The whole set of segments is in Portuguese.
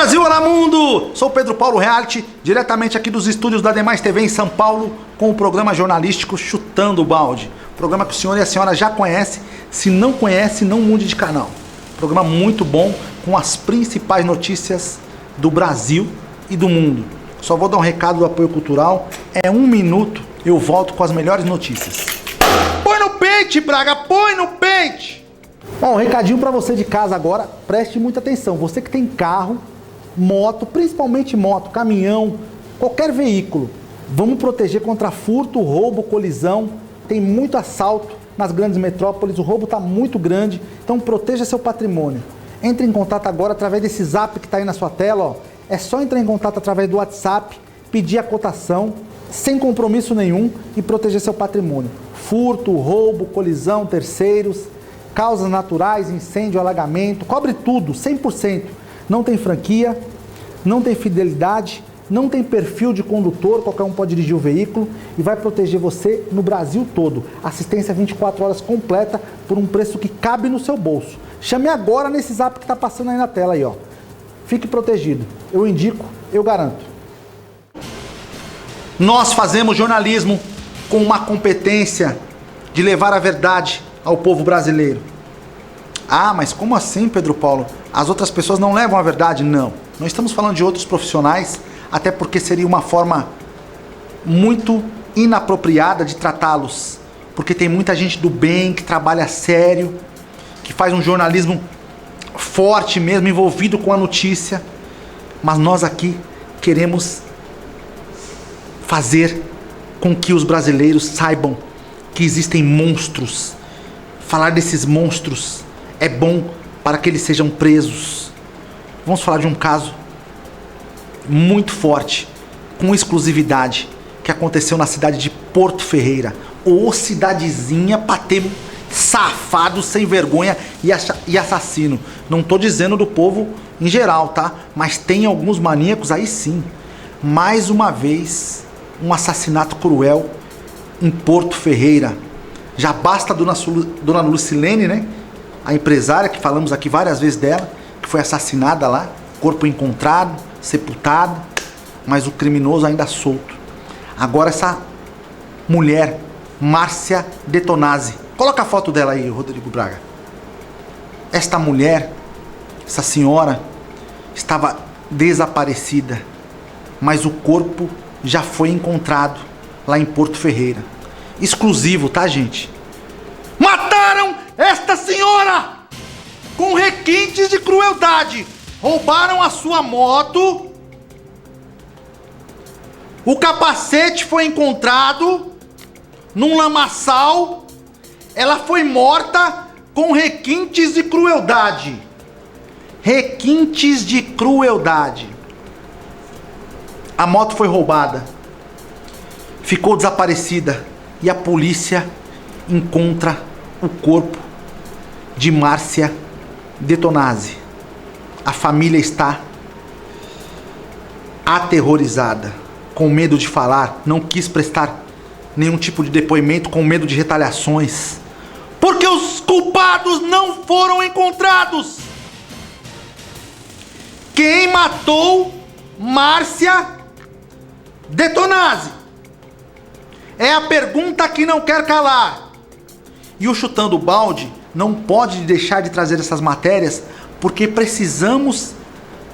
Brasil, olá mundo! Sou Pedro Paulo Reality, diretamente aqui dos estúdios da Demais TV em São Paulo, com o programa jornalístico Chutando o Balde. Programa que o senhor e a senhora já conhecem, se não conhece, não mude de canal. Programa muito bom, com as principais notícias do Brasil e do mundo. Só vou dar um recado do apoio cultural, é 1 minuto, eu volto com as melhores notícias. Põe no pente, Braga, põe no pente! Bom, um recadinho pra você de casa agora, preste muita atenção. Você que tem carro, moto, principalmente moto, caminhão, qualquer veículo. Vamos proteger contra furto, roubo, colisão. Tem muito assalto nas grandes metrópoles, o roubo está muito grande, então proteja seu patrimônio. Entre em contato agora através desse zap que está aí na sua tela, ó. É só entrar em contato através do WhatsApp, pedir a cotação, sem compromisso nenhum e proteger seu patrimônio. Furto, roubo, colisão, terceiros, causas naturais, incêndio, alagamento, cobre tudo, 100%. Não tem franquia, não tem fidelidade, não tem perfil de condutor, qualquer um pode dirigir o veículo e vai proteger você no Brasil todo. Assistência 24 horas completa por um preço que cabe no seu bolso. Chame agora nesse zap que está passando aí na tela aí, ó. Fique protegido. Eu indico, eu garanto. Nós fazemos jornalismo com uma competência de levar a verdade ao povo brasileiro. Ah, mas como assim, Pedro Paulo? As outras pessoas não levam a verdade? Não. Não estamos falando de outros profissionais, até porque seria uma forma muito inapropriada de tratá-los. Porque tem muita gente do bem, que trabalha sério, que faz um jornalismo forte mesmo, envolvido com a notícia. Mas nós aqui queremos fazer com que os brasileiros saibam que existem monstros. Falar desses monstros é bom para que eles sejam presos. Vamos falar de um caso muito forte, com exclusividade, que aconteceu na cidade de Porto Ferreira. Ô cidadezinha pra ter safado, sem vergonha e assassino. Não tô dizendo do povo em geral, tá? Mas tem alguns maníacos aí sim. Mais uma vez, um assassinato cruel em Porto Ferreira. Já basta a dona Lucilene, né? A empresária, que falamos aqui várias vezes dela, que foi assassinada lá, corpo encontrado, sepultado, mas o criminoso ainda solto. Agora essa mulher, Márcia Detonazzi. Coloca a foto dela aí, Rodrigo Braga. Esta mulher, essa senhora, estava desaparecida, mas o corpo já foi encontrado lá em Porto Ferreira. Exclusivo, tá, gente? Mataram esta senhora com requintes de crueldade. Roubaram a sua moto. O capacete foi encontrado num lamaçal. Ela foi morta com requintes de crueldade. Requintes de crueldade. A moto foi roubada. Ficou desaparecida. E a polícia encontra o corpo de Márcia Detonazzi. A família está aterrorizada, com medo de falar, não quis prestar nenhum tipo de depoimento, com medo de retaliações, porque os culpados não foram encontrados. Quem matou Márcia Detonazzi? É a pergunta que não quer calar. E o Chutando o Balde não pode deixar de trazer essas matérias, porque precisamos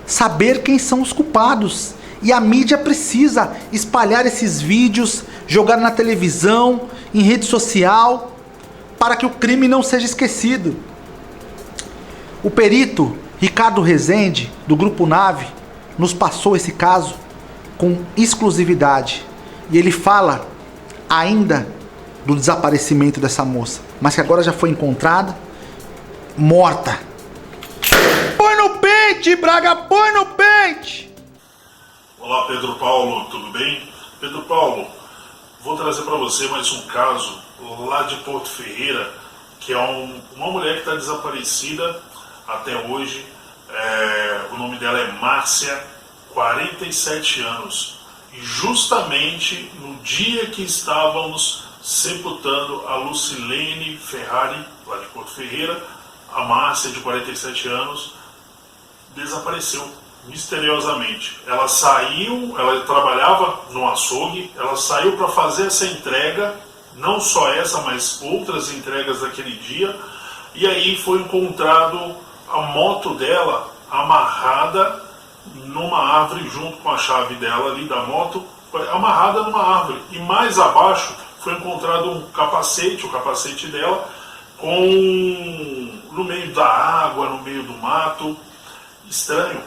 saber quem são os culpados. E a mídia precisa espalhar esses vídeos, jogar na televisão, em rede social, para que o crime não seja esquecido. O perito Ricardo Rezende, do Grupo Nave, nos passou esse caso com exclusividade. E ele fala ainda do desaparecimento dessa moça, mas que agora já foi encontrada, morta. Põe no pente, Braga, põe no pente! Olá, Pedro Paulo, tudo bem? Pedro Paulo, vou trazer para você mais um caso lá de Porto Ferreira, que é uma mulher que está desaparecida até hoje. O nome dela é Márcia, 47 anos. E justamente no dia que estávamos sepultando a Lucilene Ferrari, lá de Porto Ferreira, a Márcia, de 47 anos, desapareceu. misteriosamente, ela saiu, ela trabalhava no açougue, ela saiu para fazer essa entrega, não só essa, mas outras entregas daquele dia, e aí foi encontrado a moto dela amarrada numa árvore junto com a chave dela ali da moto, amarrada numa árvore, e mais abaixo foi encontrado um capacete, o capacete dela, no meio da água, no meio do mato. Estranho.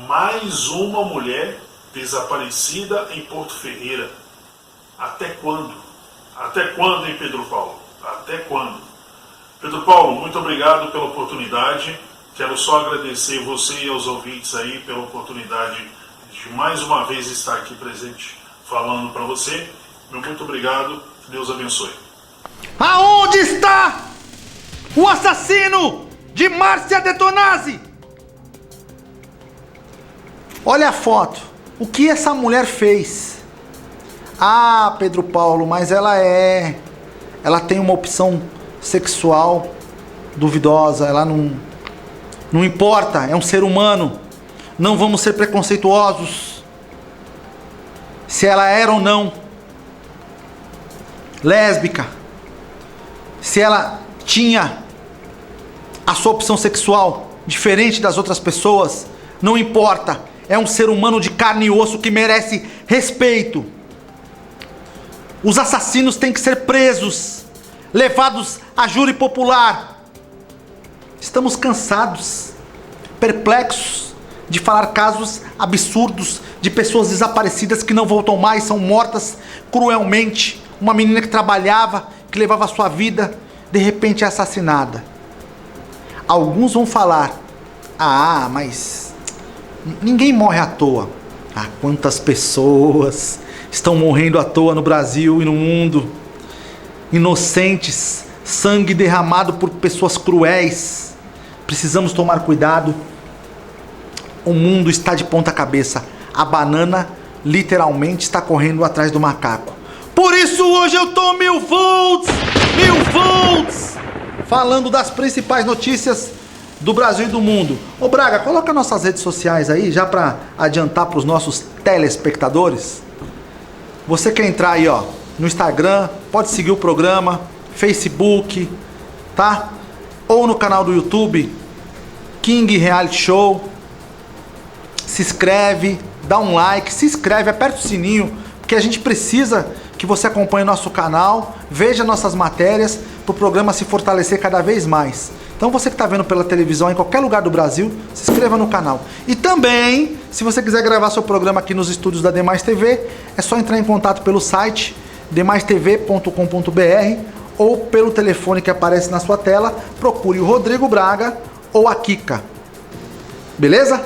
Mais uma mulher desaparecida em Porto Ferreira. Até quando? Até quando, hein, Pedro Paulo? Até quando? Pedro Paulo, muito obrigado pela oportunidade. Quero só agradecer você e aos ouvintes aí pela oportunidade de mais uma vez estar aqui presente falando para você. Meu muito obrigado. Deus abençoe. Aonde está o assassino de Márcia Detonazzi? Olha a foto. O que essa mulher fez? Ah, Pedro Paulo, mas ela tem uma opção sexual duvidosa. Ela não importa, é um ser humano. Não vamos ser preconceituosos. Se ela era ou não lésbica, se ela tinha a sua opção sexual diferente das outras pessoas, não importa. É um ser humano de carne e osso que merece respeito. Os assassinos têm que ser presos, levados a júri popular. Estamos cansados, perplexos de falar casos absurdos de pessoas desaparecidas que não voltam mais, são mortas cruelmente. Uma menina que trabalhava, que levava a sua vida, de repente é assassinada. Alguns vão falar: ah, mas ninguém morre à toa. Ah, quantas pessoas estão morrendo à toa no Brasil e no mundo. Inocentes, sangue derramado por pessoas cruéis. Precisamos tomar cuidado. O mundo está de ponta cabeça. A banana literalmente está correndo atrás do macaco. Por isso hoje eu tô 1000 volts, falando das principais notícias do Brasil e do mundo. Ô Braga, coloca nossas redes sociais aí, já para adiantar para os nossos telespectadores. Você quer entrar aí, ó, no Instagram, pode seguir o programa, Facebook, tá? Ou no canal do YouTube, King Reality Show. Se inscreve, dá um like, se inscreve, aperta o sininho, porque a gente precisa que você acompanhe nosso canal, veja nossas matérias, para o programa se fortalecer cada vez mais. Então você que está vendo pela televisão em qualquer lugar do Brasil, se inscreva no canal. E também, se você quiser gravar seu programa aqui nos estúdios da Demais TV, é só entrar em contato pelo site demaistv.com.br ou pelo telefone que aparece na sua tela. Procure o Rodrigo Braga ou a Kika. Beleza?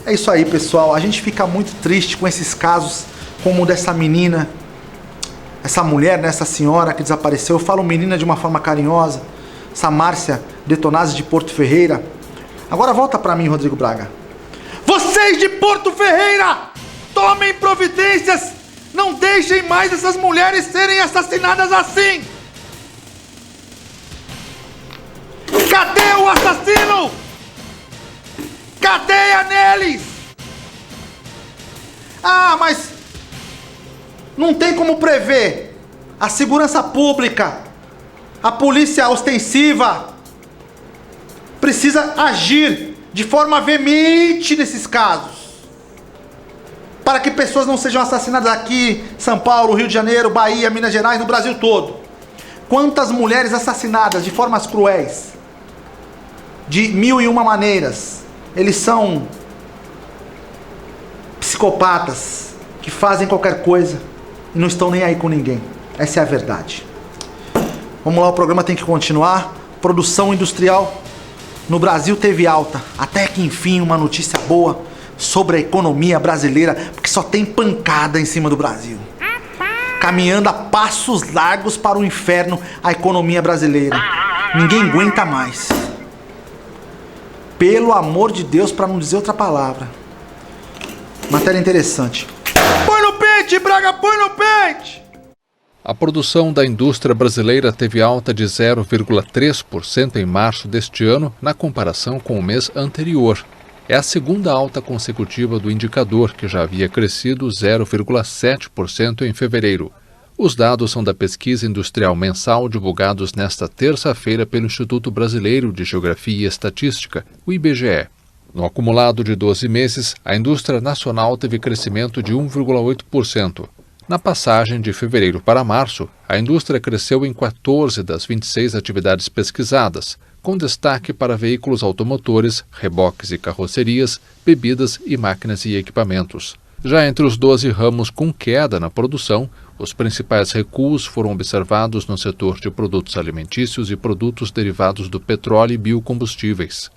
É isso aí, pessoal. A gente fica muito triste com esses casos, como o dessa menina, essa mulher, né, essa senhora que desapareceu. Eu falo menina de uma forma carinhosa. Essa Márcia Detonazzi de Porto Ferreira. Agora volta pra mim, Rodrigo Braga. Vocês de Porto Ferreira, tomem providências. Não deixem mais essas mulheres serem assassinadas assim. Cadê o assassino? Cadeia neles! Ah, mas não tem como prever. A segurança pública, a polícia ostensiva precisa agir de forma veemente nesses casos, para que pessoas não sejam assassinadas aqui, São Paulo, Rio de Janeiro, Bahia, Minas Gerais, no Brasil todo. Quantas mulheres assassinadas de formas cruéis, de 1001 maneiras. Eles são psicopatas que fazem qualquer coisa e não estão nem aí com ninguém. Essa é a verdade. Vamos lá, o programa tem que continuar. Produção industrial no Brasil teve alta. Até que enfim uma notícia boa sobre a economia brasileira, porque só tem pancada em cima do Brasil. Caminhando a passos largos para o inferno a economia brasileira. Ninguém aguenta mais. Pelo amor de Deus, para não dizer outra palavra. Matéria interessante. Põe no pente, Braga, põe no pente! A produção da indústria brasileira teve alta de 0,3% em março deste ano, na comparação com o mês anterior. É a segunda alta consecutiva do indicador, que já havia crescido 0,7% em fevereiro. Os dados são da pesquisa industrial mensal divulgados nesta terça-feira pelo Instituto Brasileiro de Geografia e Estatística, o IBGE. No acumulado de 12 meses, a indústria nacional teve crescimento de 1,8%. Na passagem de fevereiro para março, a indústria cresceu em 14 das 26 atividades pesquisadas, com destaque para veículos automotores, reboques e carrocerias, bebidas e máquinas e equipamentos. Já entre os 12 ramos com queda na produção, os principais recuos foram observados no setor de produtos alimentícios e produtos derivados do petróleo e biocombustíveis.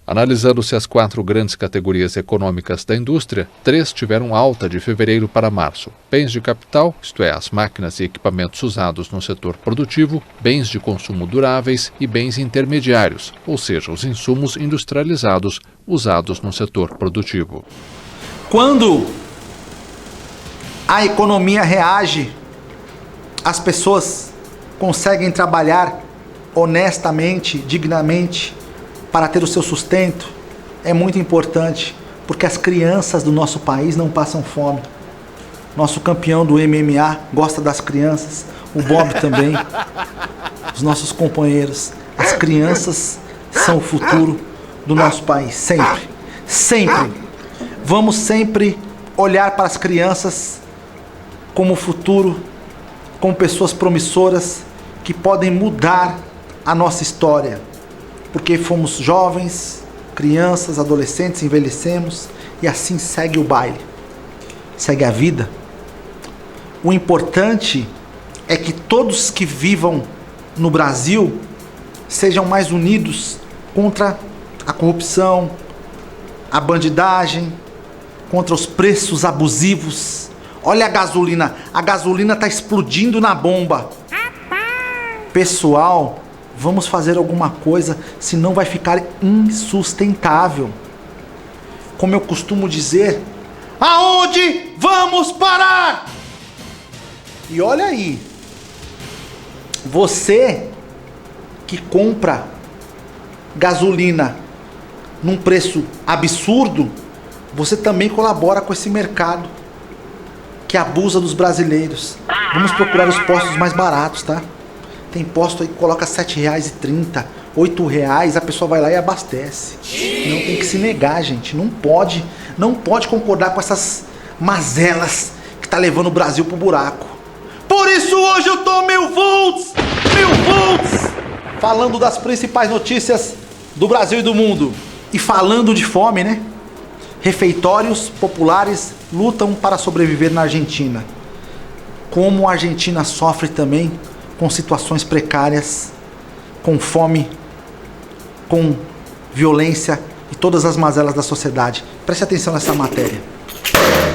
Analisando-se as 4 grandes categorias econômicas da indústria, 3 tiveram alta de fevereiro para março: bens de capital, isto é, as máquinas e equipamentos usados no setor produtivo, bens de consumo duráveis e bens intermediários, ou seja, os insumos industrializados usados no setor produtivo. Quando a economia reage, as pessoas conseguem trabalhar honestamente, dignamente, para ter o seu sustento. É muito importante, porque as crianças do nosso país não passam fome. Nosso campeão do MMA gosta das crianças, o Bob também, os nossos companheiros. As crianças são o futuro do nosso país, sempre, sempre. Vamos sempre olhar para as crianças como futuro, como pessoas promissoras que podem mudar a nossa história. Porque fomos jovens, crianças, adolescentes, envelhecemos e assim segue o baile, segue a vida. O importante é que todos que vivam no Brasil sejam mais unidos contra a corrupção, a bandidagem, contra os preços abusivos. Olha a gasolina está explodindo na bomba. Pessoal, vamos fazer alguma coisa, senão vai ficar insustentável. Como eu costumo dizer, aonde vamos parar? E olha aí, você que compra gasolina num preço absurdo, você também colabora com esse mercado que abusa dos brasileiros. Vamos procurar os postos mais baratos, tá? Tem posto aí que coloca R$7,30, R$8, a pessoa vai lá e abastece. Não tem que se negar, gente. Não pode concordar com essas mazelas que tá levando o Brasil pro buraco. Por isso hoje eu tô 1000 volts! Falando das principais notícias do Brasil e do mundo. E falando de fome, né? Refeitórios populares lutam para sobreviver na Argentina. Como a Argentina sofre também com situações precárias, com fome, com violência e todas as mazelas da sociedade. Preste atenção nessa matéria.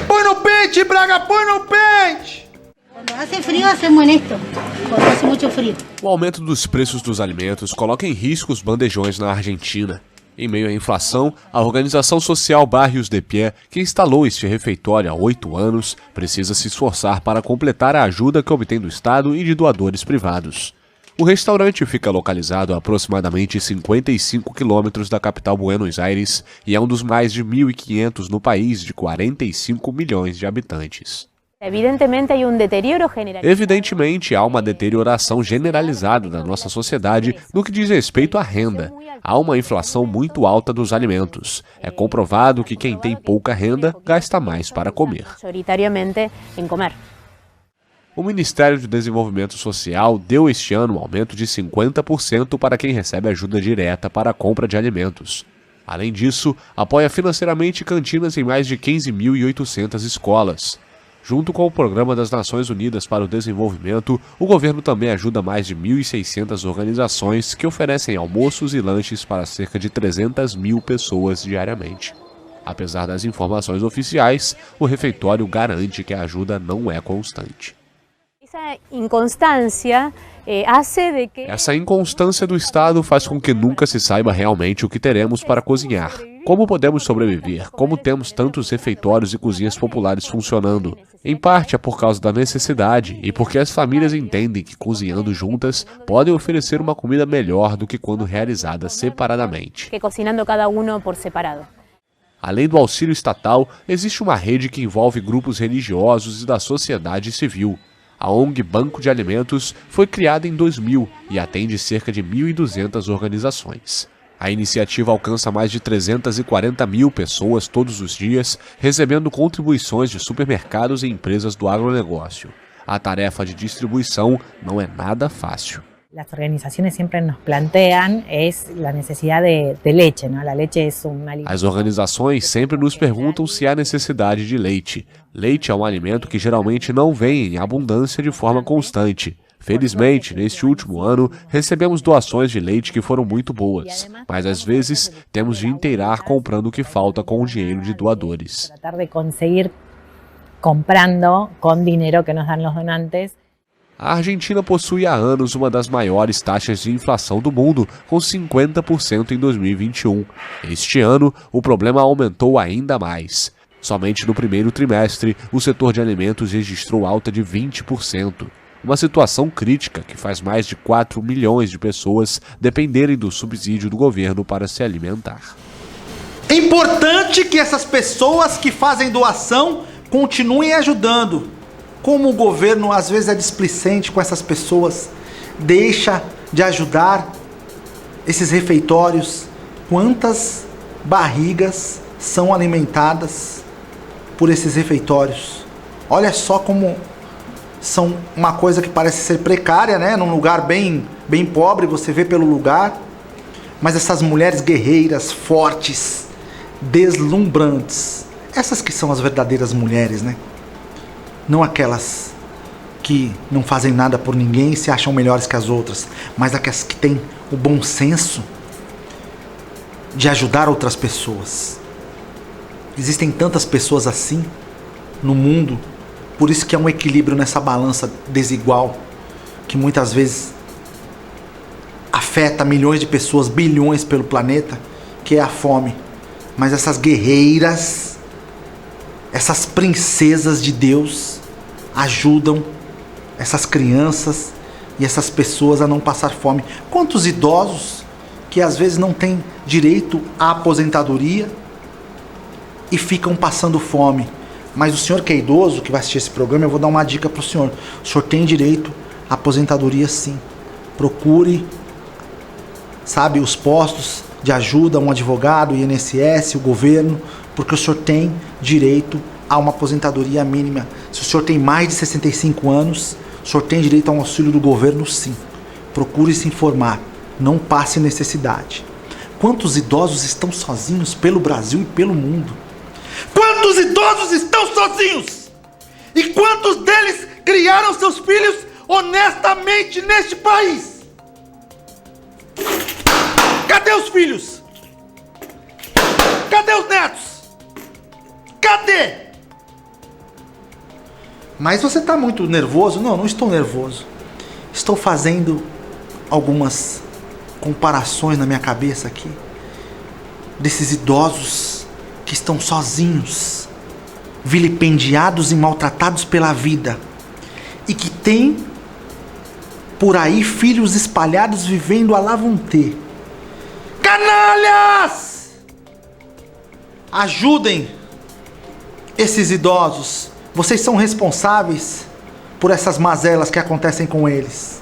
Põe no pente, Braga, põe no pente! Quando hace frio, hacemos esto. Quando hace muito frio. O aumento dos preços dos alimentos coloca em risco os bandejões na Argentina. Em meio à inflação, a organização social Barrios de Pie, que instalou este refeitório há 8 anos, precisa se esforçar para completar a ajuda que obtém do Estado e de doadores privados. O restaurante fica localizado a aproximadamente 55 quilômetros da capital Buenos Aires e é um dos mais de 1.500 no país de 45 milhões de habitantes. Evidentemente, há uma deterioração generalizada da nossa sociedade no que diz respeito à renda. Há uma inflação muito alta dos alimentos. É comprovado que quem tem pouca renda gasta mais para comer. O Ministério de Desenvolvimento Social deu este ano um aumento de 50% para quem recebe ajuda direta para a compra de alimentos. Além disso, apoia financeiramente cantinas em mais de 15.800 escolas. Junto com o Programa das Nações Unidas para o Desenvolvimento, o governo também ajuda mais de 1.600 organizações que oferecem almoços e lanches para cerca de 300 mil pessoas diariamente. Apesar das informações oficiais, o refeitório garante que a ajuda não é constante. Essa inconstância do Estado faz com que nunca se saiba realmente o que teremos para cozinhar. Como podemos sobreviver? Como temos tantos refeitórios e cozinhas populares funcionando? Em parte é por causa da necessidade e porque as famílias entendem que cozinhando juntas podem oferecer uma comida melhor do que quando realizada separadamente. Além do auxílio estatal, existe uma rede que envolve grupos religiosos e da sociedade civil. A ONG Banco de Alimentos foi criada em 2000 e atende cerca de 1.200 organizações. A iniciativa alcança mais de 340 mil pessoas todos os dias, recebendo contribuições de supermercados e empresas do agronegócio. A tarefa de distribuição não é nada fácil. Las organizaciones siempre nos plantean es la necesidad de leche, ¿no? La leche es un alimento. As organizações sempre nos perguntam se há necessidade de leite. Leite é um alimento que geralmente não vem em abundância de forma constante. Felizmente, neste último ano, recebemos doações de leite que foram muito boas, mas às vezes temos de inteirar comprando o que falta com o dinheiro de doadores. Tratar de conseguir comprando con dinero que nos dan los donantes. A Argentina possui há anos uma das maiores taxas de inflação do mundo, com 50% em 2021. Este ano, o problema aumentou ainda mais. Somente no primeiro trimestre, o setor de alimentos registrou alta de 20%. Uma situação crítica que faz mais de 4 milhões de pessoas dependerem do subsídio do governo para se alimentar. É importante que essas pessoas que fazem doação continuem ajudando. Como o governo às vezes é displicente com essas pessoas, deixa de ajudar esses refeitórios. Quantas barrigas são alimentadas por esses refeitórios? Olha só como são uma coisa que parece ser precária, né? Num lugar bem pobre, você vê pelo lugar. Mas essas mulheres guerreiras, fortes, deslumbrantes, essas que são as verdadeiras mulheres, né? Não aquelas que não fazem nada por ninguém e se acham melhores que as outras, mas aquelas que têm o bom senso de ajudar outras pessoas. Existem tantas pessoas assim no mundo, por isso que há um equilíbrio nessa balança desigual, que muitas vezes afeta milhões de pessoas, bilhões pelo planeta, que é a fome. Mas essas guerreiras, essas princesas de Deus ajudam essas crianças e essas pessoas a não passar fome. Quantos idosos que às vezes não têm direito à aposentadoria e ficam passando fome. Mas o senhor que é idoso, que vai assistir esse programa, eu vou dar uma dica para o senhor. O senhor tem direito à aposentadoria sim. Procure, sabe, os postos de ajuda, um advogado, o INSS, o governo, porque o senhor tem direito a uma aposentadoria mínima. Se o senhor tem mais de 65 anos, o senhor tem direito a um auxílio do governo sim. Procure se informar, não passe necessidade. Quantos idosos estão sozinhos pelo Brasil e pelo mundo? Quantos idosos estão sozinhos? E quantos deles criaram seus filhos honestamente neste país? Cadê os filhos? Cadê os netos? Cadê? Mas você está muito nervoso? Não, não estou nervoso. Estou fazendo algumas comparações na minha cabeça aqui desses idosos que estão sozinhos, vilipendiados e maltratados pela vida, e que têm por aí filhos espalhados vivendo a lá vão ter. Canalhas! Ajudem esses idosos. Vocês são responsáveis por essas mazelas que acontecem com eles.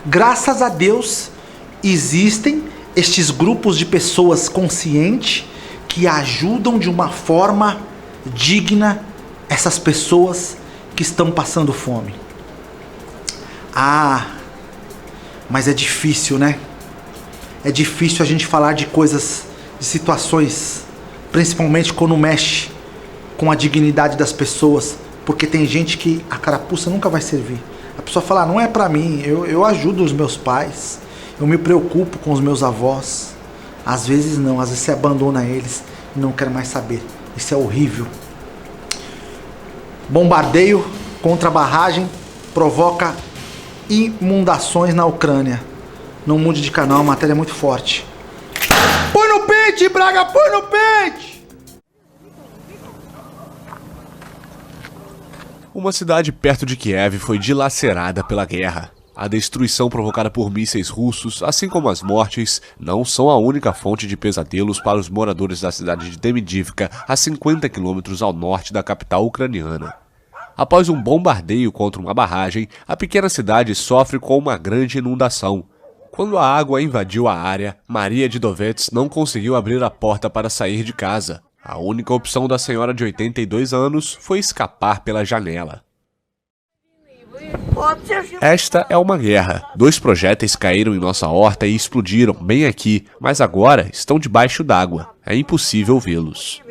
Graças a Deus existem estes grupos de pessoas conscientes que ajudam de uma forma digna essas pessoas que estão passando fome. Ah, mas é difícil, né? É difícil a gente falar de coisas, de situações, principalmente quando mexe com a dignidade das pessoas, porque tem gente que a carapuça nunca vai servir. A pessoa fala, não é pra mim, eu ajudo os meus pais, eu me preocupo com os meus avós. Às vezes não, às vezes você abandona eles e não quer mais saber. Isso é horrível. Bombardeio contra a barragem provoca inundações na Ucrânia. Não mude de canal, a matéria é muito forte. Põe no pente, Braga, põe no pente! Uma cidade perto de Kiev foi dilacerada pela guerra. A destruição provocada por mísseis russos, assim como as mortes, não são a única fonte de pesadelos para os moradores da cidade de Demidivka, a 50 quilômetros ao norte da capital ucraniana. Após um bombardeio contra uma barragem, a pequena cidade sofre com uma grande inundação. Quando a água invadiu a área, Maria Didovets não conseguiu abrir a porta para sair de casa. A única opção da senhora de 82 anos foi escapar pela janela. Esta é uma guerra. 2 projéteis caíram em nossa horta e explodiram bem aqui, mas agora estão debaixo d'água. É impossível vê-los.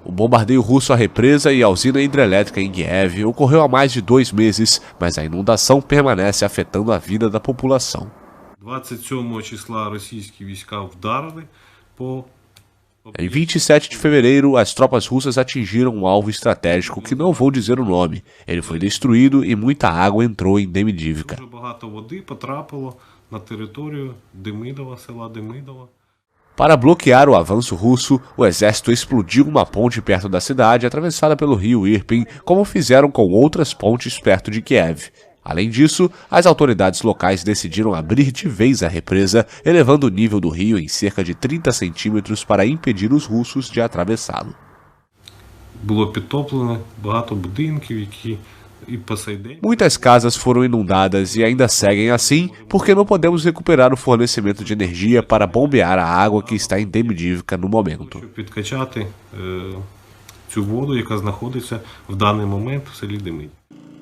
O bombardeio russo à represa e à usina hidrelétrica em Kiev ocorreu há mais de 2 meses, mas a inundação permanece afetando a vida da população. 27 числа російські війська вдарили по Em 27 de fevereiro, as tropas russas atingiram um alvo estratégico que não vou dizer o nome. Ele foi destruído e muita água entrou em Demidivka. Дуже багато води потрапило на територію Демидова, села Демидова. Para bloquear o avanço russo, o exército explodiu uma ponte perto da cidade atravessada pelo rio Irpin, como fizeram com outras pontes perto de Kiev. Além disso, as autoridades locais decidiram abrir de vez a represa, elevando o nível do rio em cerca de 30 centímetros para impedir os russos de atravessá-lo. Було підтоплено багато будинків, які і по сей день. Muitas casas foram inundadas e ainda seguem assim, porque não podemos recuperar o fornecimento de energia para bombear a água que está em Demidivka no momento. Щоб підкачати цю воду, яка знаходиться в даний момент в селі Демидів.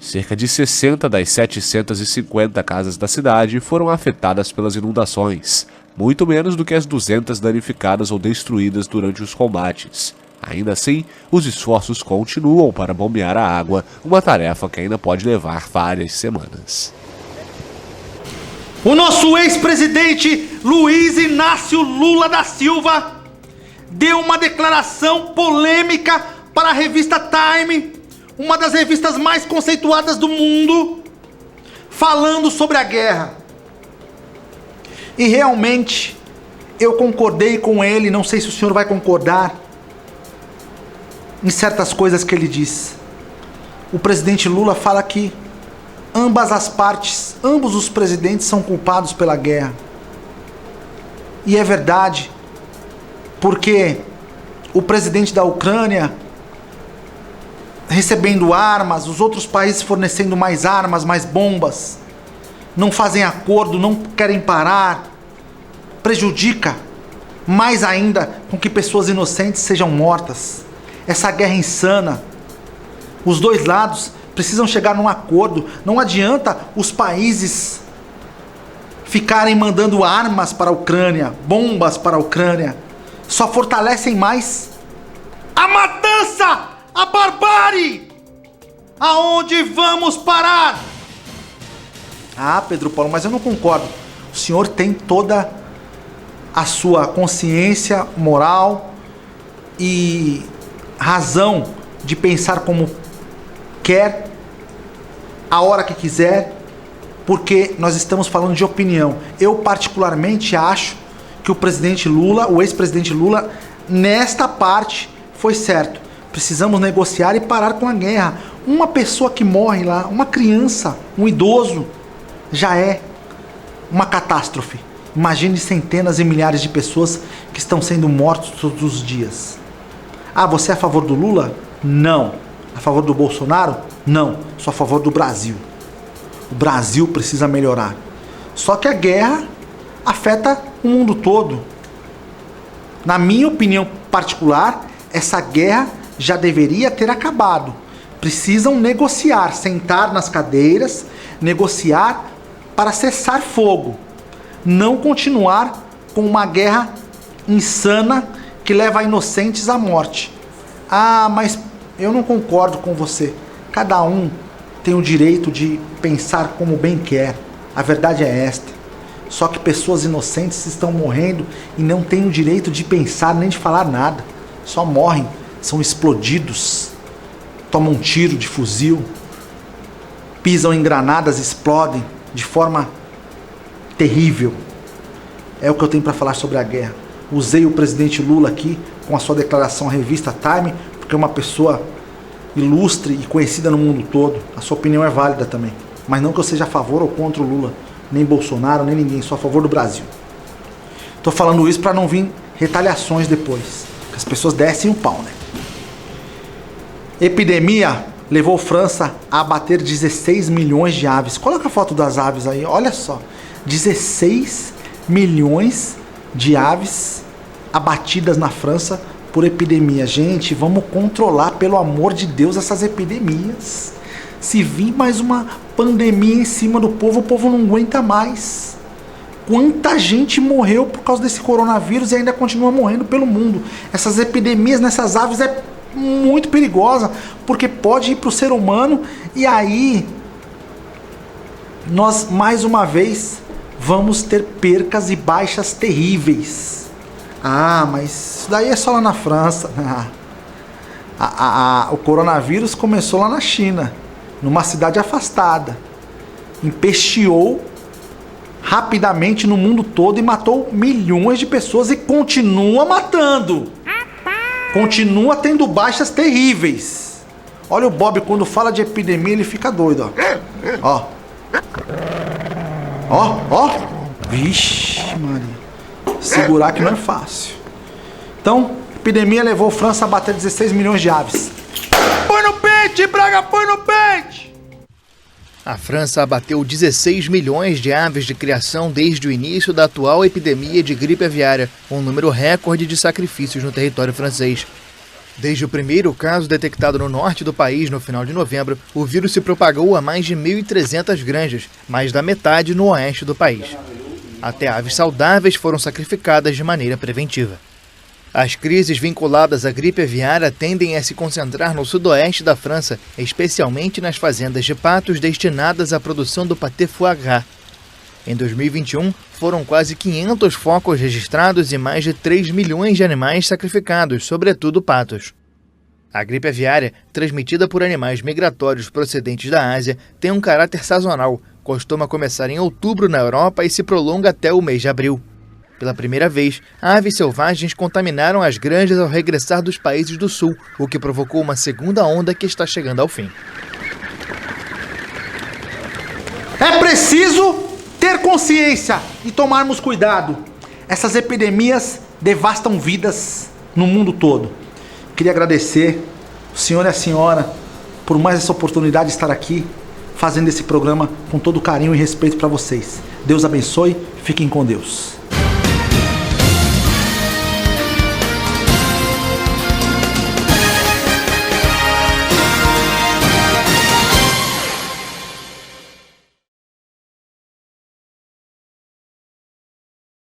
Cerca de 60 das 750 casas da cidade foram afetadas pelas inundações, muito menos do que as 200 danificadas ou destruídas durante os combates. Ainda assim, os esforços continuam para bombear a água, uma tarefa que ainda pode levar várias semanas. O nosso ex-presidente Luiz Inácio Lula da Silva deu uma declaração polêmica para a revista Time, uma das revistas mais conceituadas do mundo, falando sobre a guerra. E realmente, eu concordei com ele, não sei se o senhor vai concordar, em certas coisas que ele diz. O presidente Lula fala que ambas as partes, ambos os presidentes são culpados pela guerra. E é verdade, porque o presidente da Ucrânia recebendo armas, os outros países fornecendo mais armas, mais bombas, não fazem acordo, não querem parar, prejudica mais ainda com que pessoas inocentes sejam mortas. Essa guerra insana, os dois lados precisam chegar num acordo. Não adianta os países ficarem mandando armas para a Ucrânia, bombas para a Ucrânia, só fortalecem mais a matança, a barbárie. Aonde vamos parar? Ah, Pedro Paulo, mas eu não concordo. O senhor tem toda a sua consciência moral e razão de pensar como quer, a hora que quiser, porque nós estamos falando de opinião. Eu particularmente acho que o presidente Lula, o ex-presidente Lula, nesta parte foi certo. Precisamos negociar e parar com a guerra. Uma pessoa que morre lá, uma criança, um idoso, já é uma catástrofe. Imagine centenas e milhares de pessoas que estão sendo mortas todos os dias. Ah, você é a favor do Lula? Não. A favor do Bolsonaro? Não. Sou a favor do Brasil. O Brasil precisa melhorar. Só que a guerra afeta o mundo todo. Na minha opinião particular, essa guerra já deveria ter acabado. Precisam negociar, sentar nas cadeiras, negociar para cessar fogo. Não continuar com uma guerra insana que leva inocentes à morte. Ah, mas eu não concordo com você. Cada um tem o direito de pensar como bem quer. A verdade é esta. Só que pessoas inocentes estão morrendo e não têm o direito de pensar nem de falar nada. Só morrem, são explodidos, tomam um tiro de fuzil, pisam em granadas, explodem de forma terrível. É o que eu tenho para falar sobre a guerra. Usei o presidente Lula aqui com a sua declaração à revista Time, porque é uma pessoa ilustre e conhecida no mundo todo. A sua opinião é válida também. Mas não que eu seja a favor ou contra o Lula, nem Bolsonaro, nem ninguém, sou a favor do Brasil. Tô falando isso para não vir retaliações depois, que as pessoas descem o pau, né? Epidemia levou França a abater 16 milhões de aves. Coloca a foto das aves aí, olha só. 16 milhões de aves abatidas na França por epidemia. Gente, vamos controlar, pelo amor de Deus, essas epidemias. Se vir mais uma pandemia em cima do povo, o povo não aguenta mais. Quanta gente morreu por causa desse coronavírus e ainda continua morrendo pelo mundo. Essas epidemias nessas aves é muito perigosa, porque pode ir para o ser humano e aí nós mais uma vez vamos ter percas e baixas terríveis. Ah, mas isso daí é só lá na França. O coronavírus começou lá na China, numa cidade afastada, empesteou rapidamente no mundo todo e matou milhões de pessoas e continua matando. Continua tendo baixas terríveis. Olha o Bob, quando fala de epidemia, ele fica doido, ó. Ó. Vixe, Maria. Segurar que não é fácil. Então, epidemia levou a França a bater 16 milhões de aves. Põe no pente, Braga, põe no pente! A França abateu 16 milhões de aves de criação desde o início da atual epidemia de gripe aviária, um número recorde de sacrifícios no território francês. Desde o primeiro caso detectado no norte do país no final de novembro, o vírus se propagou a mais de 1.300 granjas, mais da metade no oeste do país. Até aves saudáveis foram sacrificadas de maneira preventiva. As crises vinculadas à gripe aviária tendem a se concentrar no sudoeste da França, especialmente nas fazendas de patos destinadas à produção do pâté foie gras. Em 2021, foram quase 500 focos registrados e mais de 3 milhões de animais sacrificados, sobretudo patos. A gripe aviária, transmitida por animais migratórios procedentes da Ásia, tem um caráter sazonal, costuma começar em outubro na Europa e se prolonga até o mês de abril. Pela primeira vez, aves selvagens contaminaram as granjas ao regressar dos países do sul, o que provocou uma segunda onda que está chegando ao fim. É preciso ter consciência e tomarmos cuidado. Essas epidemias devastam vidas no mundo todo. Queria agradecer o senhor e a senhora por mais essa oportunidade de estar aqui fazendo esse programa com todo carinho e respeito para vocês. Deus abençoe, fiquem com Deus.